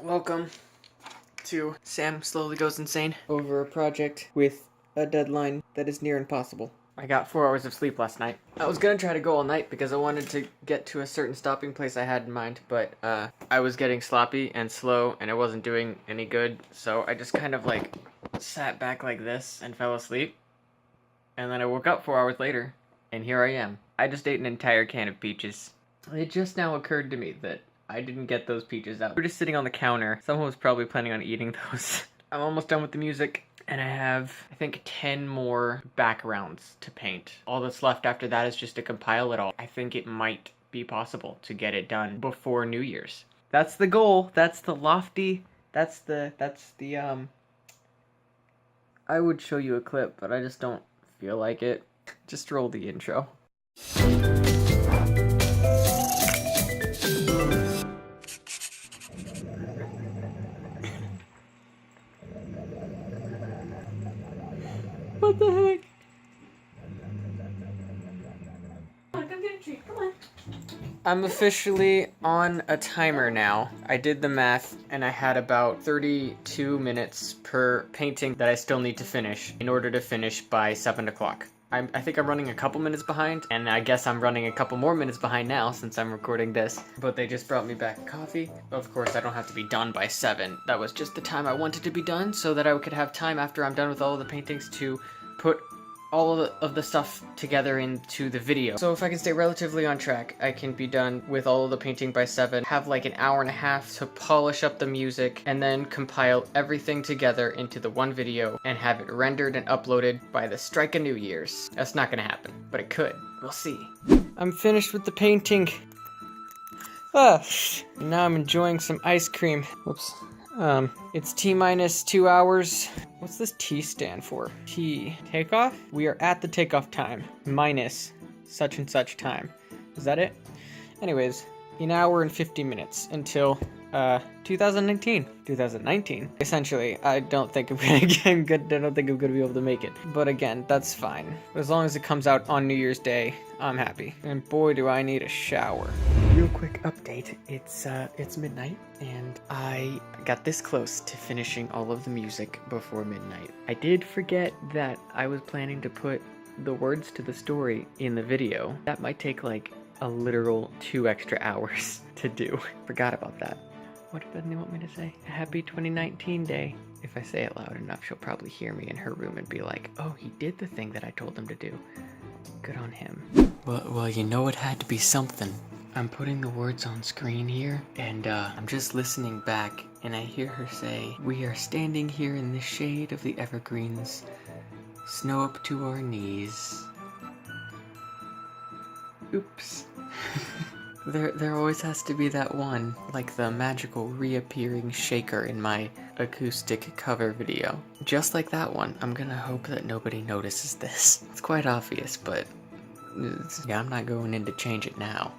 Welcome to Sam Slowly Goes Insane over a project with a deadline that is near impossible. I got 4 hours of sleep last night. I was gonna try to go all night because I wanted to get to a certain stopping place I had in mind, but I was getting sloppy and slow and it wasn't doing any good, so I just kind of like sat back like this and fell asleep. And then I woke up 4 hours later, and here I am. I just ate an entire can of peaches. It just now occurred to me that I didn't get those peaches out. We're just sitting on the counter. Someone was probably planning on eating those. I'm almost done with the music, and I have, I think, 10 more backgrounds to paint. All that's left after that is just to compile it all. I think it might be possible to get it done before New Year's. That's the goal. That's the lofty, that's the, I would show you a clip, but I just don't feel like it. Just roll the intro. What the heck? Come on, come get a treat. Come on. I'm officially on a timer now. I did the math and I had about 32 minutes per painting that I still need to finish in order to finish by 7 o'clock. I think I'm running a couple minutes behind, and I guess I'm running a couple more minutes behind now since I'm recording this. But they just brought me back coffee. Of course, I don't have to be done by 7. That was just the time I wanted to be done so that I could have time after I'm done with all of the paintings to put all of the stuff together into the video. So if I can stay relatively on track, I can be done with all of the painting by 7, have like an hour and a half to polish up the music, and then compile everything together into the one video and have it rendered and uploaded by the strike of New Year's. That's not gonna happen, but it could. We'll see. I'm finished with the painting. Now I'm enjoying some ice cream. Whoops. It's T-minus 2 hours. What's this T stand for? T. Takeoff? We are at the takeoff time. Minus such and such time. Is that it? Anyways, an hour and 50 minutes until, 2019. 2019. Essentially, I don't think I'm gonna be able to make it. But again, that's fine. As long as it comes out on New Year's Day, I'm happy. And boy, do I need a shower. Real quick update. It's midnight, and I got this close to finishing all of the music before midnight. I did forget that I was planning to put the words to the story in the video. That might take like a literal 2 extra hours to do. Forgot about that. What did Bethany want me to say? Happy 2019 day. If I say it loud enough, she'll probably hear me in her room and be like, oh, he did the thing that I told him to do. Good on him. Well, you know it had to be something. I'm putting the words on screen here, and I'm just listening back, and I hear her say, we are standing here in the shade of the evergreens, snow up to our knees. Oops. There always has to be that one, like the magical reappearing shaker in my acoustic cover video. Just like that one, I'm gonna hope that nobody notices this. It's quite obvious, but yeah, I'm not going in to change it now.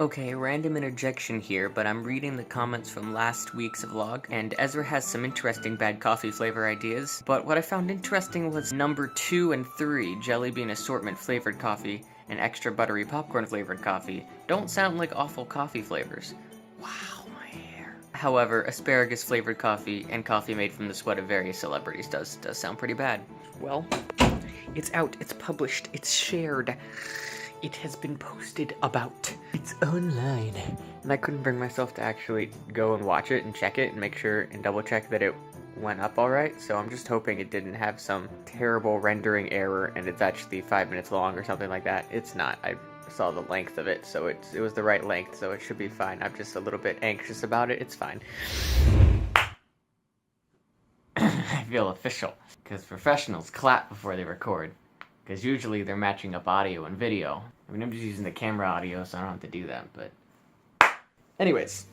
Okay, random interjection here, but I'm reading the comments from last week's vlog, and Ezra has some interesting bad coffee flavor ideas, but what I found interesting was number 2 and 3, jelly bean assortment flavored coffee, and extra buttery popcorn flavored coffee, don't sound like awful coffee flavors. Wow, my hair. However, asparagus flavored coffee and coffee made from the sweat of various celebrities does sound pretty bad. Well, it's out, it's published, it's shared. It has been posted about. It's online. And I couldn't bring myself to actually go and watch it and check it and make sure and double check that it went up alright, so I'm just hoping it didn't have some terrible rendering error and it's actually 5 minutes long or something like that. It's not. I saw the length of it, so it was the right length, so it should be fine. I'm just a little bit anxious about it. It's fine. I feel official, because professionals clap before they record, because usually they're matching up audio and video. I mean, I'm just using the camera audio, so I don't have to do that, but... Anyways,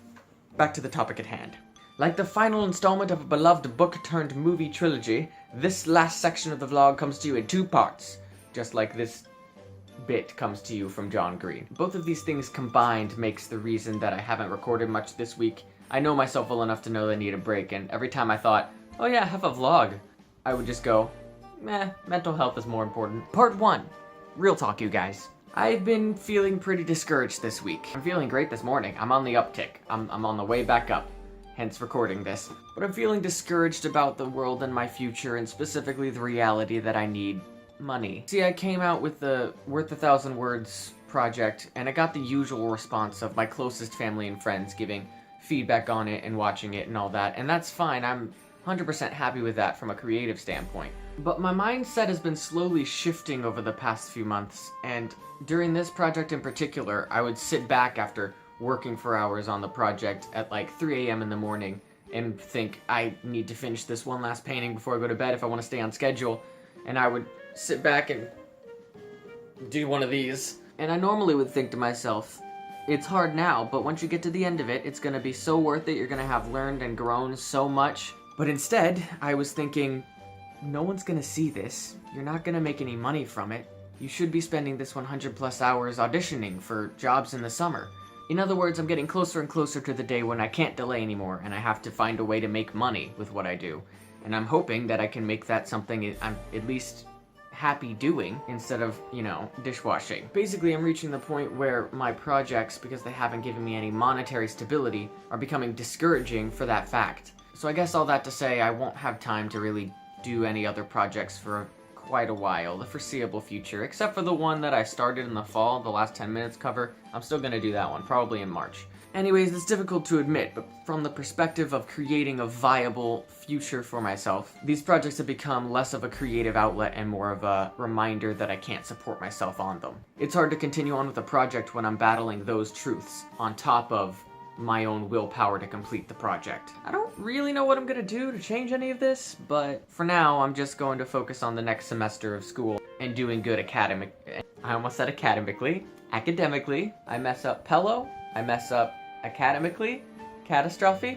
back to the topic at hand. Like the final installment of a beloved book-turned-movie trilogy, this last section of the vlog comes to you in 2 parts, just like this bit comes to you from John Green. Both of these things combined makes the reason that I haven't recorded much this week. I know myself well enough to know that I need a break, and every time I thought, oh yeah, I have a vlog, I would just go, meh, mental health is more important. Part 1. Real talk, you guys. I've been feeling pretty discouraged this week. I'm feeling great this morning. I'm on the uptick. I'm on the way back up. hence recording this. But I'm feeling discouraged about the world and my future, and specifically the reality that I need money. See, I came out with the Worth 1,000 Words project, and I got the usual response of my closest family and friends giving feedback on it and watching it and all that, and that's fine. I'm 100% happy with that from a creative standpoint. But my mindset has been slowly shifting over the past few months, and during this project in particular, I would sit back after working for hours on the project at like 3 a.m. in the morning and think, I need to finish this one last painting before I go to bed if I want to stay on schedule, and I would sit back and do one of these. And I normally would think to myself, it's hard now, but once you get to the end of it, it's gonna be so worth it, you're gonna have learned and grown so much. But instead, I was thinking, no one's gonna see this, you're not gonna make any money from it, you should be spending this 100+ hours auditioning for jobs in the summer. In other words, I'm getting closer and closer to the day when I can't delay anymore, and I have to find a way to make money with what I do. And I'm hoping that I can make that something I'm at least happy doing instead of, dishwashing. Basically, I'm reaching the point where my projects, because they haven't given me any monetary stability, are becoming discouraging for that fact. So I guess all that to say, I won't have time to really do any other projects for quite a while, the foreseeable future, except for the one that I started in the fall, the last 10 minutes cover. I'm still gonna do that one, probably in March. Anyways, it's difficult to admit, but from the perspective of creating a viable future for myself, these projects have become less of a creative outlet and more of a reminder that I can't support myself on them. It's hard to continue on with a project when I'm battling those truths, on top of my own willpower to complete the project. I don't really know what I'm gonna do to change any of this, but for now, I'm just going to focus on the next semester of school and doing good I almost said academically. Academically, I mess up Pello, I mess up academically, catastrophe.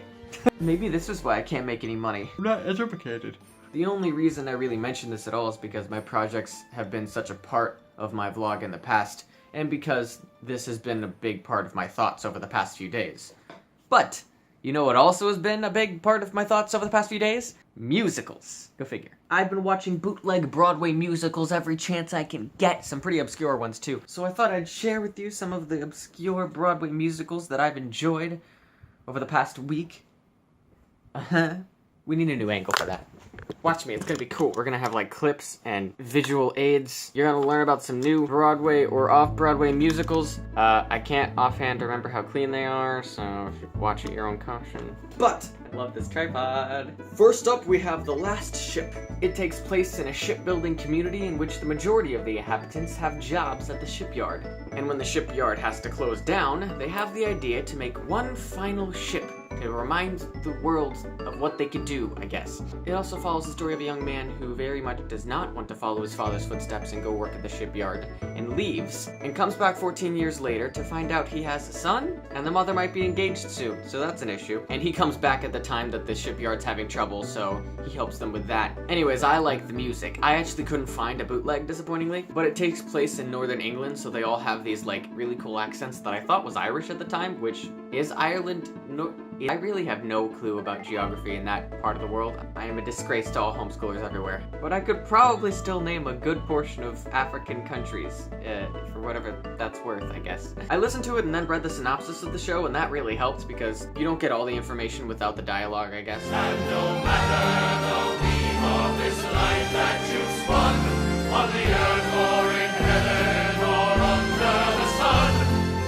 Maybe this is why I can't make any money. I'm not educated. The only reason I really mention this at all is because my projects have been such a part of my vlog in the past, and because this has been a big part of my thoughts over the past few days. But, you know what also has been a big part of my thoughts over the past few days? Musicals. Go figure. I've been watching bootleg Broadway musicals every chance I can get, some pretty obscure ones too. So I thought I'd share with you some of the obscure Broadway musicals that I've enjoyed over the past week. We need a new angle for that. Watch me, it's gonna be cool. We're gonna have like clips and visual aids. You're gonna learn about some new Broadway or off-Broadway musicals. I can't offhand remember how clean they are, so if you watch at your own caution. But I love this tripod. First up, we have The Last Ship. It takes place in a shipbuilding community in which the majority of the inhabitants have jobs at the shipyard. And when the shipyard has to close down, they have the idea to make one final ship to remind the world of what they could do, I guess. It also follows the story of a young man who very much does not want to follow his father's footsteps and go work at the shipyard, and leaves, and comes back 14 years later to find out he has a son, and the mother might be engaged soon, so that's an issue. And he comes back at the time that the shipyard's having trouble, so he helps them with that. Anyways, I like the music. I actually couldn't find a bootleg, disappointingly, but it takes place in Northern England, so they all have these, like, really cool accents that I thought was Irish at the time, which is Ireland. I really have no clue about geography in that part of the world. I am a disgrace to all homeschoolers everywhere. But I could probably still name a good portion of African countries, for whatever that's worth, I guess. I listened to it and then read the synopsis of the show, and that really helped because you don't get all the information without the dialogue, I guess. And no matter the weave of this life that you've spun, on the earth or in heaven or under the sun,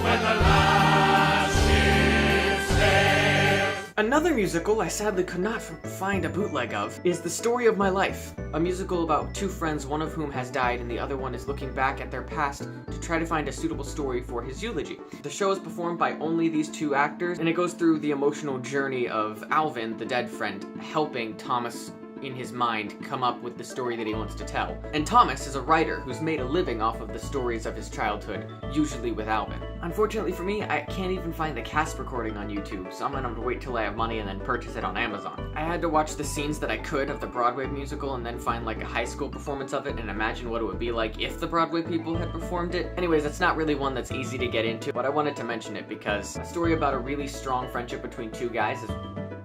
when the last ship sails. Another musical I sadly could not find a bootleg of is The Story of My Life, a musical about two friends, one of whom has died and the other one is looking back at their past to try to find a suitable story for his eulogy. The show is performed by only these two actors, and it goes through the emotional journey of Alvin, the dead friend, helping Thomas in his mind come up with the story that he wants to tell. And Thomas is a writer who's made a living off of the stories of his childhood, usually with Alvin. Unfortunately for me, I can't even find the cast recording on YouTube, so I'm gonna have to wait till I have money and then purchase it on Amazon. I had to watch the scenes that I could of the Broadway musical and then find like a high school performance of it and imagine what it would be like if the Broadway people had performed it. Anyways, it's not really one that's easy to get into, but I wanted to mention it because a story about a really strong friendship between two guys is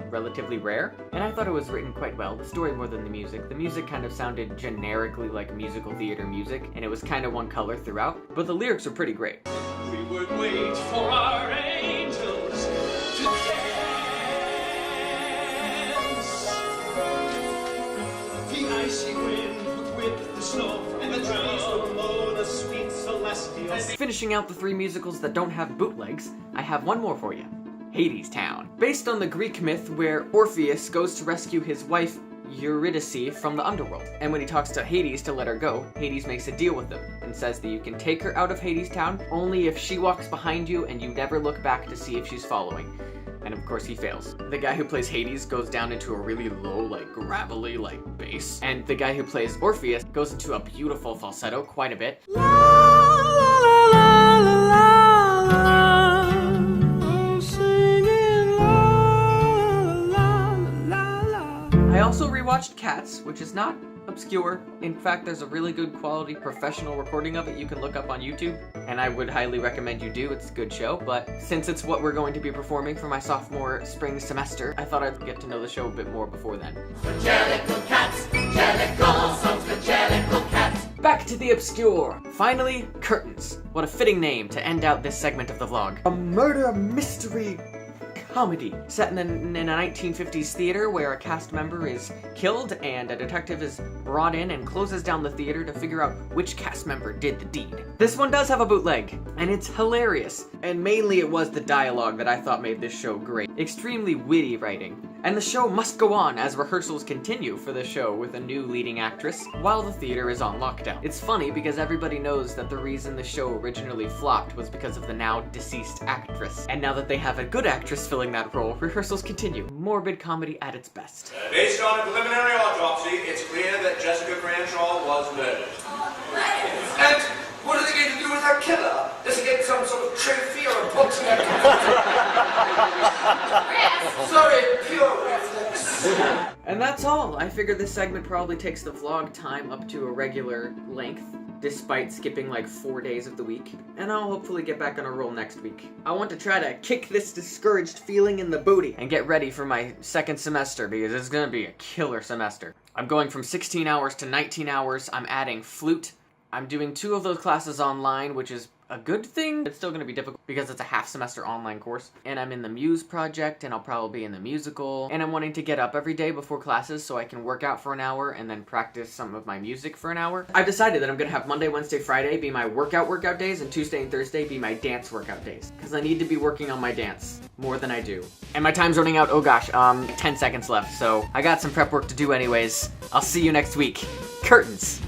relatively rare, and I thought it was written quite well, the story more than the music. The music kind of sounded generically like musical theater music, and it was kind of one color throughout, but the lyrics are pretty great. We would wait for our angels to Finishing out the 3 musicals that don't have bootlegs, I have one more for you. Hades Town. Based on the Greek myth where Orpheus goes to rescue his wife Eurydice from the underworld. And when he talks to Hades to let her go, Hades makes a deal with him and says that you can take her out of Hades Town only if she walks behind you and you never look back to see if she's following. And of course he fails. The guy who plays Hades goes down into a really low, like gravelly, like bass. And the guy who plays Orpheus goes into a beautiful falsetto quite a bit. I also rewatched Cats, which is not obscure. In fact, there's a really good quality professional recording of it you can look up on YouTube, and I would highly recommend you do. It's a good show, but since it's what we're going to be performing for my sophomore spring semester, I thought I'd get to know the show a bit more before then. Jellicle cats, jellicle, some jellicle cats. Back to the obscure. Finally, Curtains. What a fitting name to end out this segment of the vlog. A murder mystery comedy set in a 1950s theater where a cast member is killed and a detective is brought in and closes down the theater to figure out which cast member did the deed. This one does have a bootleg, and it's hilarious. And mainly it was the dialogue that I thought made this show great. Extremely witty writing. And the show must go on as rehearsals continue for the show with a new leading actress while the theater is on lockdown. It's funny because everybody knows that the reason the show originally flopped was because of the now deceased actress. And now that they have a good actress filling that role, rehearsals continue. Morbid comedy at its best. Based on a preliminary autopsy, it's clear that Jessica Cranshaw was murdered. And what are they going to do with her killer? Does he get some sort of trophy or a box? Sorry, pure reflex. And that's all. I figured this segment probably takes the vlog time up to a regular length, despite skipping like 4 days of the week. And I'll hopefully get back on a roll next week. I want to try to kick this discouraged feeling in the booty and get ready for my second semester because it's gonna be a killer semester. I'm going from 16 hours to 19 hours. I'm adding flute. I'm doing 2 of those classes online, which is a good thing. It's still going to be difficult because it's a half semester online course. And I'm in the Muse project, and I'll probably be in the musical. And I'm wanting to get up every day before classes so I can work out for an hour and then practice some of my music for an hour. I've decided that I'm going to have Monday, Wednesday, Friday be my workout days, and Tuesday and Thursday be my dance workout days. Because I need to be working on my dance more than I do. And my time's running out, oh gosh, 10 seconds left. So I got some prep work to do anyways. I'll see you next week. Curtains.